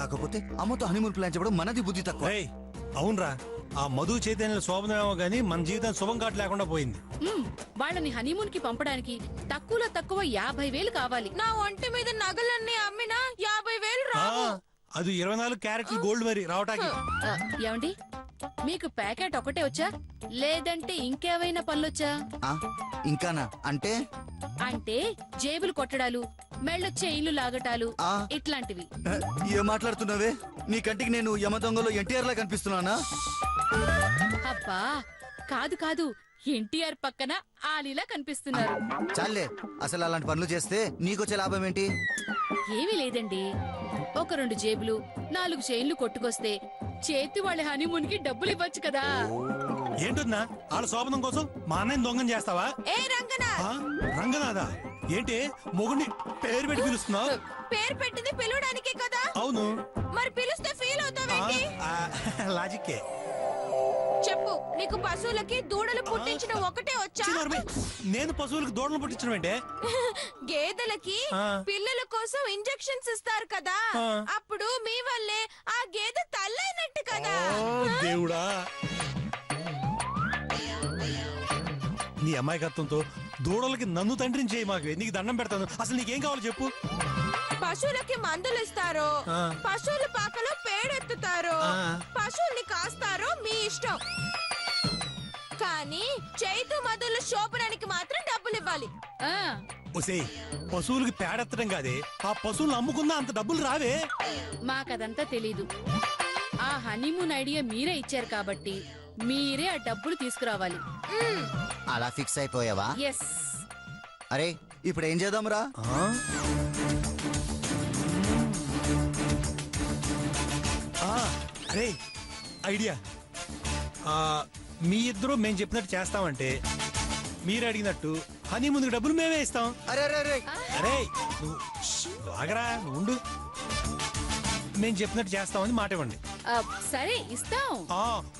కాకపోతే అమ్మతో honeymoon plan చెప్పడం మనది బుద్ధి తక్కువ. అవునరా, ఆ మధు చైతన్య శోభనమేమో గానీ మన జీవితం శుభం కాటు లేకుండా పోయింది. వాళ్ళని హనీమూన్ కి పంపడానికి తక్కువలో తక్కువ 50,000 కావాలి. నా ఒంటి మీద నగలన్నీ అమ్మినా 50,000 రావు. అది 24 క్యారెట్లు గోల్డ్ మరి రావటానికి. ఏమండి, మీకు ప్యాకెట్ ఒకటే వచ్చా లేదంటే ఇంకేమైనా పనులొచ్చా? ఇంకానా? అంటే అంటే జేబులు కొట్టడాలు, మెళ్ళొచ్చే ఇల్లు లాగటాలు, ఆ. ఇట్లాంటివి. ఏం మాట్లాడుతున్నావే? నీ కంటికి నేను యమ దొంగలో ఎన్టీఆర్ లా కనిపిస్తున్నానా? అబ్బా కాదు కాదు, ఎన్టీఆర్ పక్కన ఆలీలా కనిపిస్తున్నారు. చాలే, అసలు అలాంటి పనులు చేస్తే నీకొచ్చే లాభం ఏంటి? ఏమీ లేదండి, ఒక 2 జేబులు 4 చైన్లు కొట్టుకొస్తే చేతి వాళ్ళ హనీమూన్ కి డబ్బులు ఇవ్వచ్చు కదా. ఏంటున్నా వాళ్ళ శోభనం కోసం మా అన్నయ్య దొంగం చేస్తావా? ఏ రంగనాథ్, రంగనాథా? ఏంటి మొగుడిని పేరు పెట్టి పిలుస్తున్నావు? పేరు పెట్టింది పిలవడానికే కదా. అవును, మరి పిలిస్తే ఫీల్ అవుతావేంటి? లాజిక్కే. చెప్పు, నీకు పశువులకి దూడలు పుట్టించడం ఒకటే వచ్చా? నేను పశువులకు దూడలు పుట్టించడం ఏంటే? గేదెలకి పిల్లల కోసం ఇంజెక్షన్స్ ఇస్తారు కదా, అప్పుడు మీ వల్లే ఆ గేదె తల్లైనట్టు కదా. దేవుడా, నీ అమాయకత్వంతో దూడలకి నన్ను తండ్రిని చేయి. మాకు నీకు దండం పెడతాను. అసలు నీకేం కావాలో చెప్పు. పశువులకి మందులు ఇస్తారు, పశువుల పాకలో పేడెత్తుతారు, పశువుల్ని కాస్తారు, మీ ఇష్టం. కానీ చైతు మధుల శోభనానికి మాత్రం డబ్బులు ఇవ్వాలి. ఒసేయ్, పశువులకి పేడెత్తడం కాదే, ఆ పశువులు అమ్ముకున్నా అంత డబ్బులు రావే. మాకదంతా తెలీదు. ఆ హనీమూన్ ఐడియా మీరే ఇచ్చారు కాబట్టి మీరే ఆ డబ్బులు తీసుకురావాలి. అలా ఫిక్స్ అయిపోయావా? ఎస్. అరే, ఇప్పుడు ఏం చేద్దాంరా? అరే ఐడియా. మీ ఇద్దరు మేము చెప్పినట్టు చేస్తామంటే మీరు అడిగినట్టు హనీమూన్ డబ్బులు మేమే ఇస్తాం. అరే అరే అరే అరే నువ్వు బాగరా, నువ్వు ఉండు. మేము చెప్పినట్టు చేస్తామని మాట ఇవ్వండి. సరే ఇస్తాం.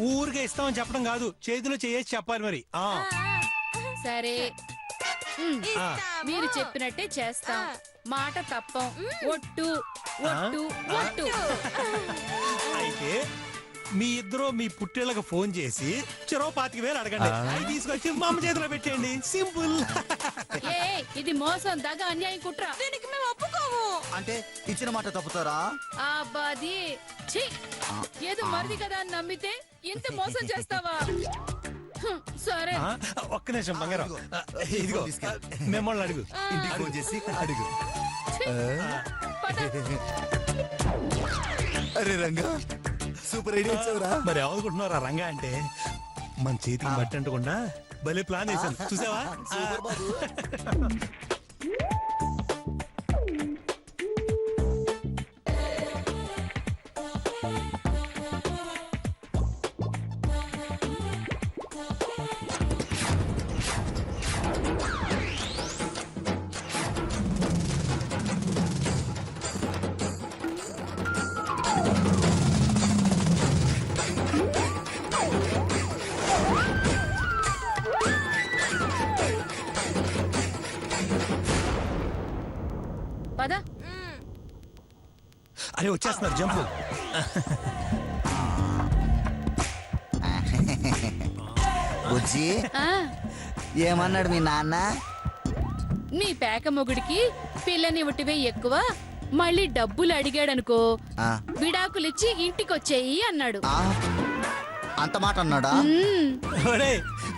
ఊరికే ఇస్తామని చెప్పడం కాదు, చేతిలో చేసి చెప్పాలి మరి. సరే, మీరు చెప్పినట్టే చేస్తాం, మాట తప్పం. ఒట్టు ఒట్టు ఒట్టు. అయితే మీ ఇద్దరు మీ పుట్టేళ్ళకి ఫోన్ చేసి చెరో 25,000 అడగండి. అవి తీసుకొచ్చి మా అమ్మ చేతిలో పెట్టేయండి. సింపుల్. ఇది మోసం, దగ, అన్యాయం, కుట్ర. దీనికి మేము ఒప్పుకోము. అంటే ఇచ్చిన మాట తప్పుతారా? అబ్బాది ఏదో మరిది కదా అని నమ్మితే ఇంత మోసం చేస్తావా? సరే, ఒక్క నిమిషం బంగారం, ఇదిగో మిమ్మల్ని అడుగు. ఇంటికి ఫోన్ చేసి అడుగు. అరే రంగా, సూపర్ ఐడియా ఇచ్చావురా. మరి ఎవరుకుంటున్నారా రంగా అంటే? మన చేతికి బట్టి అంటకుండా భలే ప్లాన్ వేసాను, చూసావా? సూపర్ బాబు. పద. అరే వచ్చేస్తున్నారు, జంపు. బుజ్జి, ఏమన్నాడు మీ నాన్న? నీ పేక మొగుడికి పిల్లనివ్వటివే ఎక్కువ, మళ్ళీ డబ్బులు అడిగాడనుకో విడాకులిచ్చి ఇంటికొచ్చేయి అన్నాడు. అంత మాట అన్నాడా?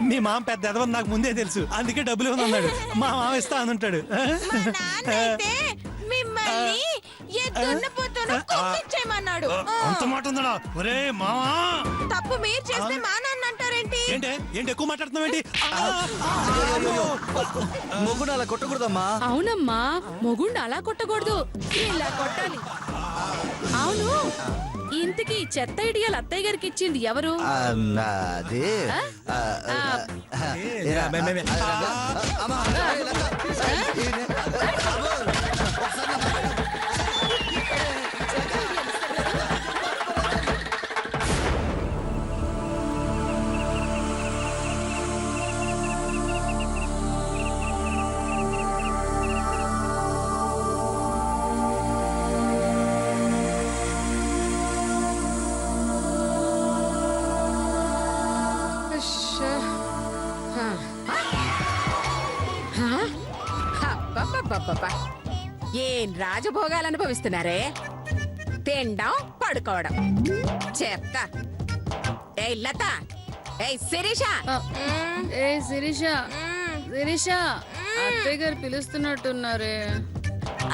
మీ మామ పెద్ద ఎదవని నాకు ముందే తెలుసు, అందుకే డబ్బులు ఇవ్వను అన్నాడు. మా మామ ఇస్తా అని ఉంటాడు. అంత మాట ఉందా? ఒరే మామా, తప్పు మీరు చేస్తే మా నాన్న అంటారేంటి? ఏంటి ఎక్కువ మాట్లాడుతున్నావు ఏంటి? మొగుడు అలా కొట్టకూడదమ్మా. అవునమ్మా, మొగుండు అలా కొట్టకూడదు, ఇలా కొట్టాలి. అవును, ఇంతకీ చెత్త ఐడియాలు అత్తయ్య గారికి ఇచ్చింది ఎవరు? అది అబ్బబ్బబ్బబ్బా ఏం రాజభోగాలు అనుభవిస్తున్నారే తినడం పడుకోవడం చెప్తా ఏయ్ లత ఏయ్ శిరీష ఏ శిరీష శిరీష అత్తయ్య గారు పిలుస్తున్నట్టున్నారే.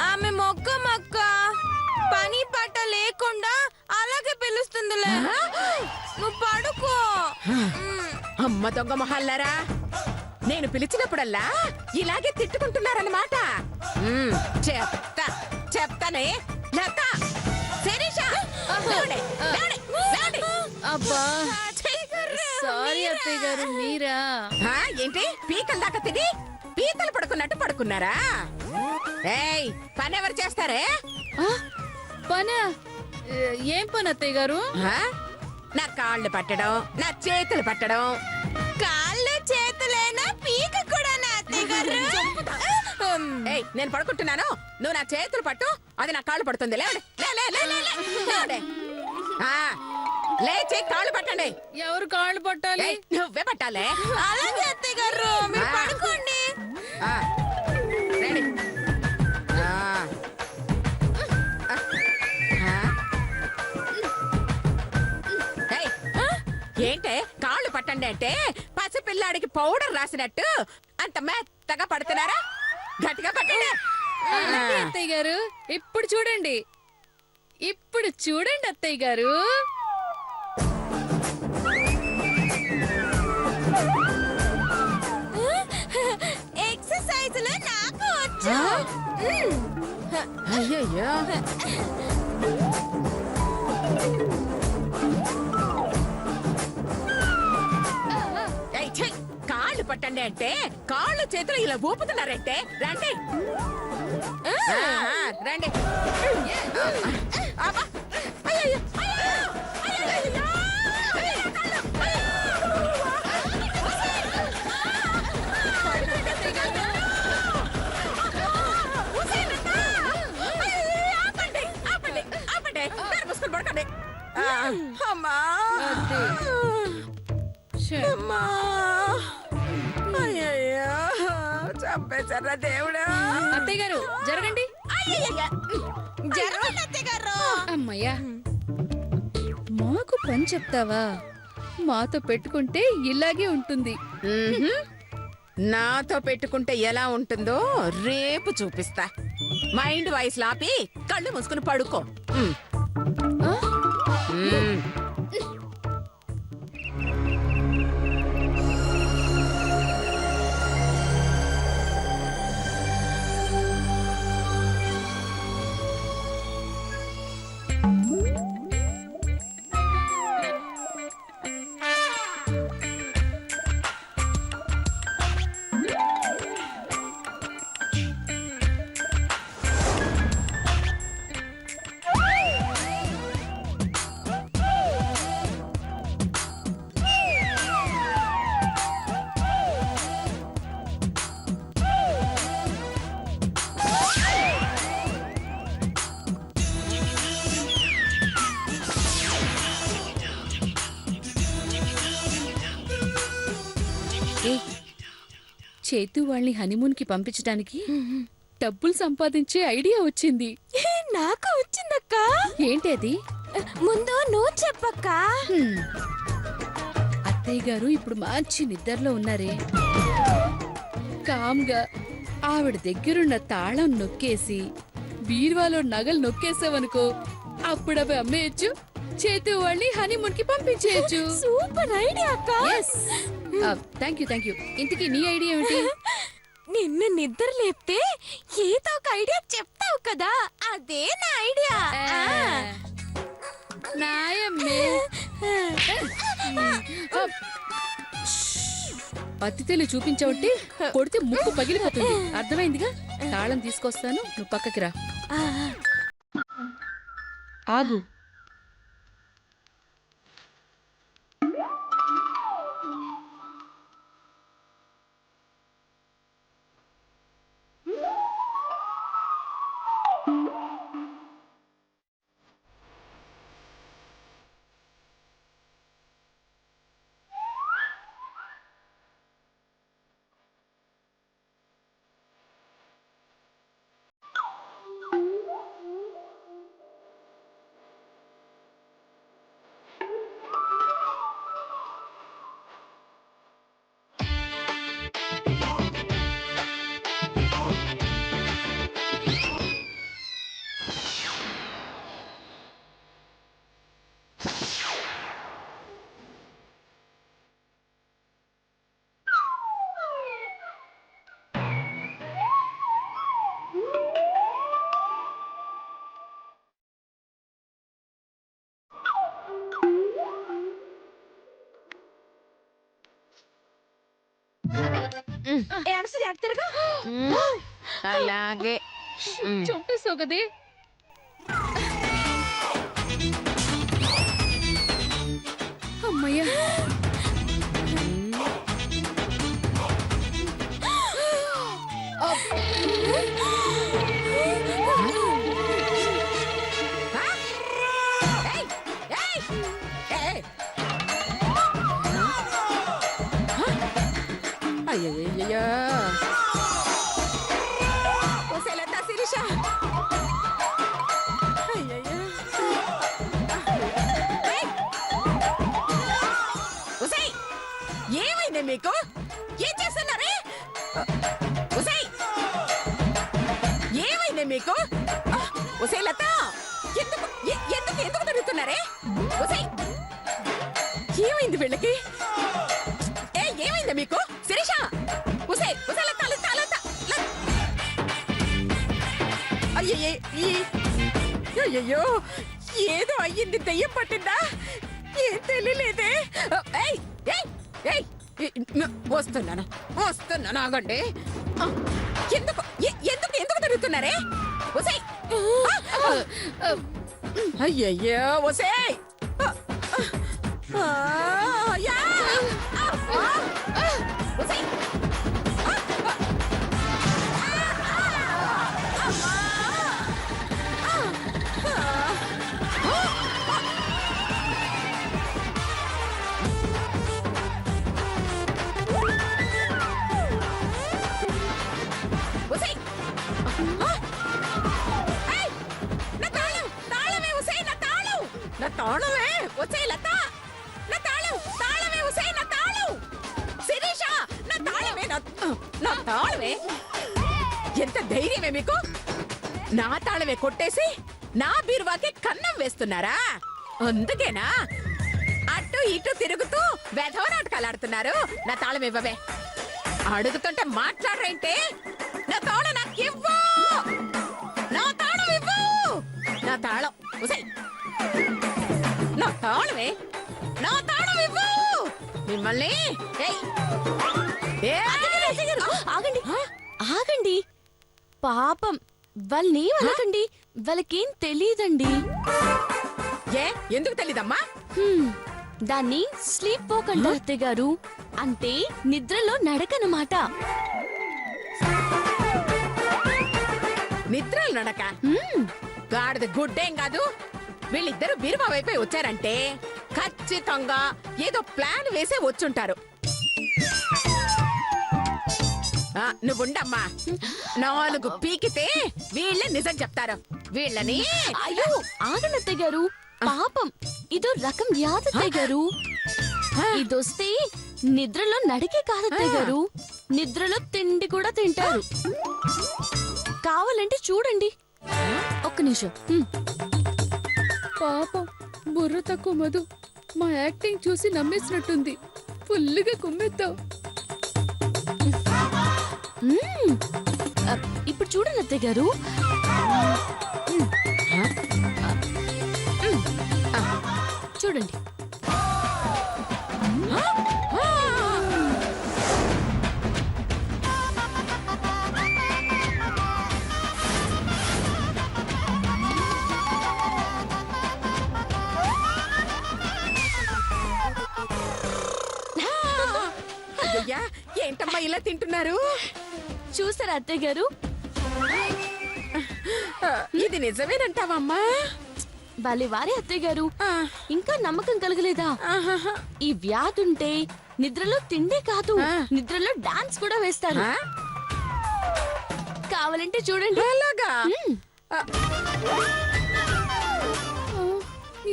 ఆమె మొక్క పని పాట లేకుండా అలాగే పిలుస్తుందిలే. నువ్వు పడుకో. అమ్మ దొంగ మొహాల్లారా నేను పిలిచినప్పుడల్లా ఇలాగే తిట్టుకుంటున్నారన్నమాట. చెప్తానే లత శిరీష లేవండి, లేవండి, లేవండి. అబ్బా సారీ అత్తయ్య గారు మీరా? ఏంటి పీకల దాకా తిని పీతలు పడుకున్నట్టు పడుకున్నారా? ఏయ్ పని ఎవరు చేస్తారే? పనా? ఏం పని అత్తయ్య గారు? నా కాళ్ళు పట్టడం నా చేతులు పట్టడం. కాళ్ళు చేతులైనా పీక కూడా అత్తయ్య గారు. ఏయ్ నేను పడుకుంటున్నాను, నువ్వు నా చేతులు పట్టు, అది నా కాళ్ళు పడుతుంది. లేవండి, లేవండి. లేచి కాళ్ళు పట్టండి. ఎవరు కాళ్ళు పట్టాలి? నువ్వే పట్టాలే. అలాగే అత్తయ్య గారు మీరు పడుకోండి. రండి. ఏంటే కాళ్ళు పట్టండి అంటే పసిపిల్లాడికి పౌడర్ రాసినట్టు అంత మెత్తగా పడుతున్నారా? గట్టిగా పట్టండి. అత్తయ్య గారు ఇప్పుడు చూడండి, అత్తయ్య గారు. ఎక్సర్సైజులు నాకు వచ్చు. అయ్యయ్యో కాళ్ళు పట్టండి అంటే కాళ్ళు చేతులు ఇలా ఊపుతున్నారంటే రండి రండి. పడుకోండి. అమ్మా చంపేశారా దేవుడా? అత్తయ్య గారు జరగండి. జరగండి అత్తయ్య గారు. అమ్మయ్యా మాకు పని చెప్తావా? మాతో పెట్టుకుంటే ఇలాగే ఉంటుంది. నాతో పెట్టుకుంటే ఎలా ఉంటుందో రేపు చూపిస్తా. మైండ్ వాయిస్ లాపి కళ్ళు మూసుకుని పడుకో. చేతు వాళ్ళని హనీమూన్ కి పంపించడానికి డబ్బులు సంపాదించే ఐడియా వచ్చింది. నాకు వచ్చిందక్క. ఏంటి అది? ముందు నువ్వు చెప్పక్క. అత్తయ్య గారు ఇప్పుడు మంచి నిద్రలో ఉన్నారే. కామ్గా ఆవిడ దగ్గరున్న తాళం నొక్కేసి బీరువాలో నగలు నొక్కేసావనుకో, అప్పుడు అవి అమ్మేయచ్చు, చేతు వాళ్ళని హనీమూన్ కి పంపించేయచ్చు. సూపర్ ఐడియా అక్క. Thank you. ఇంతకీ నీ ఐడియా ఏమిటి? నిన్ను నిద్ర లేపితే ఏదో ఒక ఐడియా చెప్తావు కదా, అదే నా ఐడియా. నాయమ్మే అతిథులు చూపించవుంటే కొడితే ముక్కు పగిలిపోతుంది. అర్థమైందిగా? తాళం తీసుకొస్తాను, నువ్వు పక్కకి రా. ఆగు. అలాగే చంపేసావు కదే. అమ్మయ్యా. అయ్యయ్యో లత శిరీష అయ్యయ్యో ఏమైంది మీకు? ఏం చేస్తున్నారే? ఏమైంది మీకు? లత ఎందుకు ఎందుకు ఎందుకు తిరుగుతున్నారే? ఏమైంది వీళ్ళకి? ఏమైంది మీకు? శిరీష అయ్యయ్యో ఏదో అయ్యింది. దెయ్యం పట్టిందా? ఏం తెలియలేదే. వస్తున్నాను ఆగండి. ఎందుకు ఎందుకు ఎందుకు తిరుగుతున్నారే? అయ్యయ్యో ఎంత ధైర్యమే మీకు? నా తాళమే కొట్టేసి నా బీరువాకి కన్నం వేస్తున్నారా? అందుకేనా అటు ఇటు తిరుగుతూ వెధవ నాటకాలు ఆడుతున్నారు? నా తాళం ఇవ్వవే. అడుగుతుంటే మాట్లాడరేంటే? నా తాళం నాకు ఇవ్వు. నా తాళం ఇవ్వు. నా తాళం నా తాళమే. నా తాళం ఇవ్వు. మిమ్మల్ని ఆగండి ఆగండి. పాపం వాళ్ళని అనకండి. వాళ్ళకేం తెలీదండి. ఎందుకు తెలీదమ్మా? దాన్ని స్లీప్ వాక్ అంటారు అత్తయ్య గారు. అంటే నిద్రలో నడకనమాట. నిద్రలు నడక? గాడిద గుడ్డేం కాదు. వీళ్ళిద్దరు బీరువా వైపే వచ్చారంటే ఖచ్చితంగా ఏదో ప్లాన్ వేసే వచ్చుంటారు. నువ్వుండమ్మా. 4 పీకితే వీళ్ళే నిజం చెప్తారు. వీళ్ళని అయ్యో ఆగండి అత్తయ్య గారు. పాపం ఇదో రకం వ్యాధి అత్తయ్య గారు. ఇదొస్తే నిద్రలో నడికే కాదు అత్తయ్య గారు, నిద్రలో తిండి కూడా తింటారు. కావాలంటే చూడండి. ఒక్క నిమిషం. పాపం బుర్ర తక్కువ మధు. మా యాక్టింగ్ చూసి నమ్మేసినట్టుంది. ఫుల్లుగా కుమ్మేద్దాం. ఇప్పుడు చూడండి అత్తయ్య గారు. చూడండి. అయ్యయ్యా ఏంటమ్మా ఇలా తింటున్నారు? చూసారా అత్తయ్య గారు? ఇది నిజమేనంటావమ్మా? భలే వారే అత్తయ్య గారు. ఇంకా నమ్మకం కలగలేదా? ఈ వ్యాధి ఉంటే నిద్రలో తిండే కాదు, నిద్రలో డాన్స్ కూడా వేస్తారు. కావాలంటే చూడండి. అలాగా?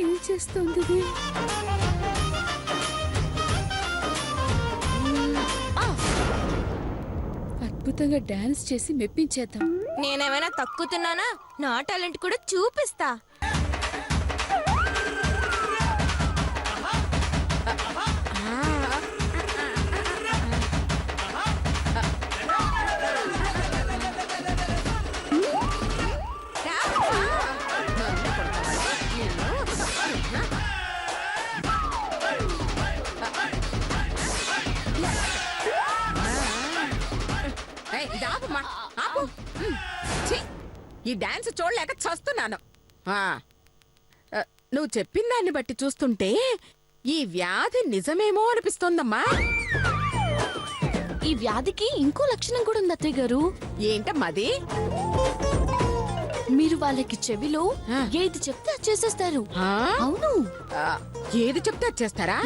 ఏం చేస్తుంది ఇది? అద్భుతంగా డాన్స్ చేసి మెప్పించేద్దాం. నేనేమైనా తక్కువ తిన్నానా? నా టాలెంట్ కూడా చూపిస్తా. ఏయ్, ఇది ఆపమ్మా, ఆపు. ఛీ, ఈ డాన్స్ చూడలేక చస్తున్నాను. ఆ, నువ్వు చెప్పిన దాన్ని బట్టి చూస్తుంటే ఈ వ్యాధి నిజమేమో అనిపిస్తోందమ్మా. ఈ వ్యాధికి ఇంకో లక్షణం కూడా ఉంది అత్తయ్య గారు. ఏంటమ్మది? మీరు వాళ్ళకి చెవిలో ఆ. ఏది చెప్తే అది చేసేస్తారు. ఆ? అవును. ఆ, ఏది చెప్తే అది చేస్తారా?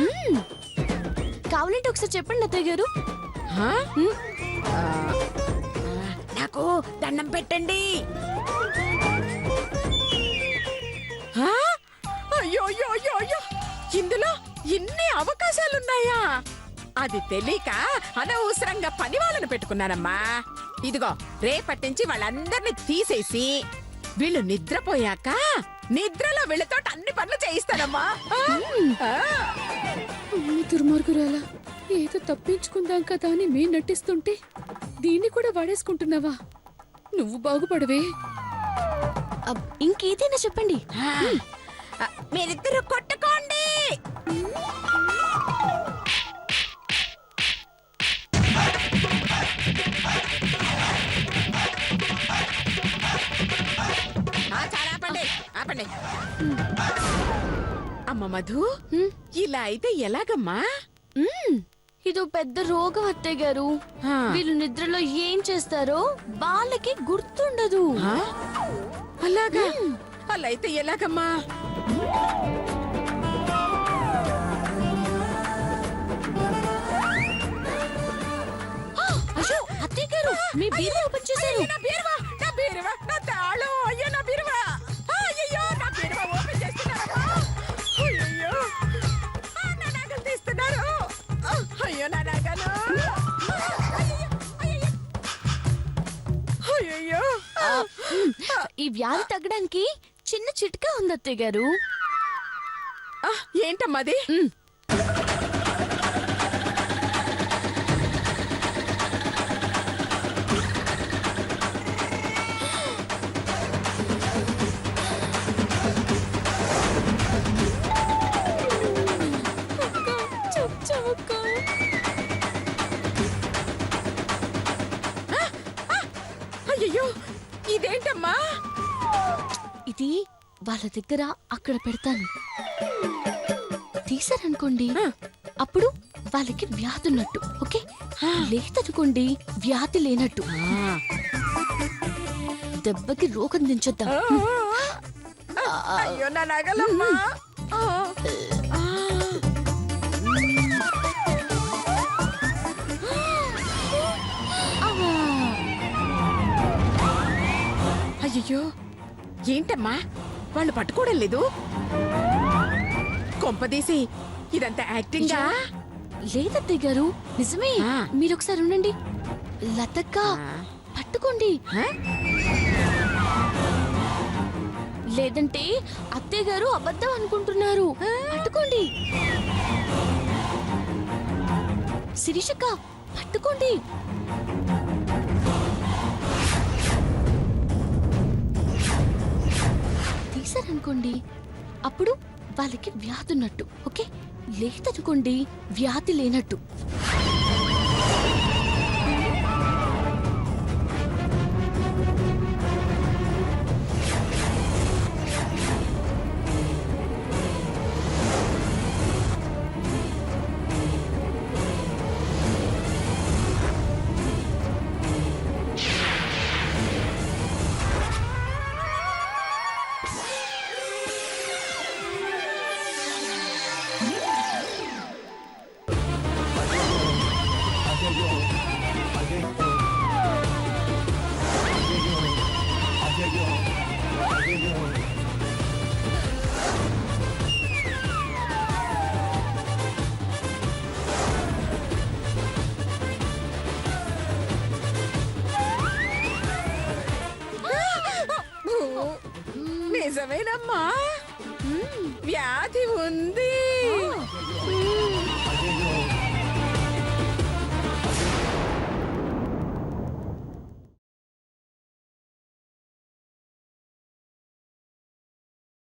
కావాలంటే ఒకసారి చెప్పండి అత్తయ్య గారు. ఆ? ఆ, నాకు దండం పెట్టండి. ఆ? అయ్యో అయ్యో అయ్యో అయ్యో, ఇందులో ఇన్ని అవకాశాలున్నాయా? అది తెలియక అనవసరంగా పని వాళ్ళని పెట్టుకున్నానమ్మా. ఇదిగో, రేపటి నుంచి వాళ్ళందరినీ తీసేసి వీళ్ళు నిద్రపోయాక నిద్రలో వీళ్ళతో అన్ని పనులు చేయిస్తానమ్మా. ఆ. దుర్మార్గురాలా, ఏదో తప్పించుకుందాం కదా అని మే నటిస్తుంటే దీన్ని కూడా వాడేసుకుంటున్నావా? నువ్వు బాగుపడవే. ఇంకేదైనా చెప్పండి. ఆ, మీరిద్దరు కొట్టుకోండి. చాలా ఆపండి, ఆపండి. అమ్మ మధు, ఇలా అయితే ఎలాగమ్మా? ఇదో పెద్ద రోగం అత్తయ్య గారు. ఆ. వీళ్ళు నిద్రలో ఏం చేస్తారో వాళ్ళకి గుర్తుండదు. ఆ? అలాగా? అలా అయితే ఎలాగమ్మా? అయ్యో అత్తయ్య గారు, మీ బీరువా ఓపెన్ చేశారు. అయ్యో, నా బీరువా, నా బీరువా, నా తాళం. అయ్యో, నా బీరువా. అయ్యో, నా బీరువా ఓపెన్ చేస్తున్నారమ్మా. అయ్యో, నా నగలు తీస్తున్నారు. అయ్యో, నా నగలు. అయ్యో, ఈ వ్యాధి తగ్గడానికి చిన్న చిట్కా ఉంది అత్తయ్య గారు. ఏంటమ్మది? అయ్యో, ఇదేంటమ్మా? ఇది వాళ్ళ దగ్గర అక్కడ పెడతాను. తీసారనుకోండి, అప్పుడు వాళ్ళకి వ్యాధి ఉన్నట్టు. ఓకే, లేదనుకోండి వ్యాధి లేనట్టు. దెబ్బకి రోగం దించొద్దాం. అయ్యో, నా నగలమ్మా. అయ్యో, ఏంటమ్మా వాళ్ళు పట్టుకోవడం లేదు? కొంపదీసి ఇదంతా యాక్టింగా? లేదత్తయ్య గారు, నిజమే. ఆ. మీరు ఒకసారి ఉండండి. లతక్క, పట్టుకోండి. లేదంటే అత్తయ్య గారు అబద్ధం అనుకుంటున్నారు. పట్టుకోండి. శిరీషక్క, పట్టుకోండి. తీసారనుకోండి, అప్పుడు వాళ్ళకి వ్యాధి ఉన్నట్టు. ఓకే, లేదనుకోండి వ్యాధి లేనట్టు. నిజమేనమ్మా, వ్యాధి ఉంది.